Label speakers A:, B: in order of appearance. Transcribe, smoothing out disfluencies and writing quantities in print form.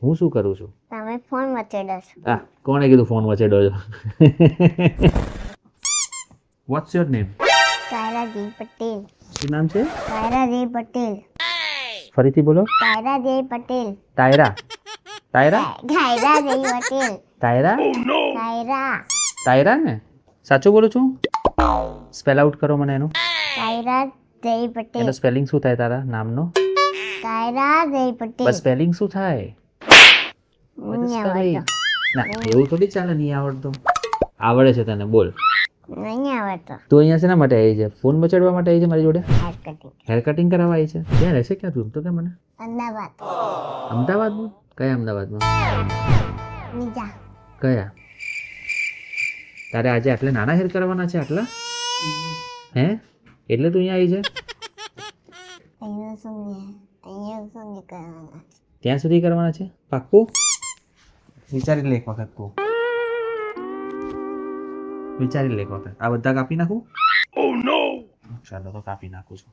A: હું શું કરું છું?
B: તમે ફોન મચેડો છો.
A: આ કોણે કીધું ફોન વચેડો છો? What's your name?
B: કાયરાજી પટેલ.
A: શું નામ છે?
B: કાયરાજી પટેલ.
A: ફરીથી બોલો.
B: કાયરાજી પટેલ.
A: તાયરા તાયરા
B: કાયરાજી પટેલ.
A: તાયરા
B: કાયરા.
A: તાયરા ને સાચું બોલું છું? સ્પેલ આઉટ કરો મને એનું.
B: કાયરાજી પટેલ.
A: એનો સ્પેલિંગ શું થાય તારા નામનો?
B: કાયરાજી પટેલ.
A: બસ સ્પેલિંગ શું થાય?
B: નહીં
A: Spelling.
B: આવડતો.
A: ના એવું થોડી ચાલે, નહીં આવડતું. આવડે છે તને, બોલ.
B: નહીં આવડતો.
A: તું અહીંયા શેના માટે આવી છે? ફોન મચાડવા માટે આવી છે મારી જોડે?
B: Hair cutting.
A: હેર કટિંગ કરાવવા આવી છે? ક્યાં રહેશે? ક્યાં તું તો કે મને?
B: અમદાવાદ.
A: અમદાવાદમાં? કયા અમદાવાદમાં?
B: બીજા.
A: કયા? તારે આજે આટલા નાના હેર કરવાના છે? આટલા હે? એટલે તું અહીંયા આવી છે?
B: અહીંયા સુધી કરવાના.
A: ત્યાં સુધી કરવાના છે? પાક્કું? વિચારી લે એક વખત તું. વિચારી લે એક વખત. આ બધા કાપી નાખું? ચાલો તો કાપી નાખું છું.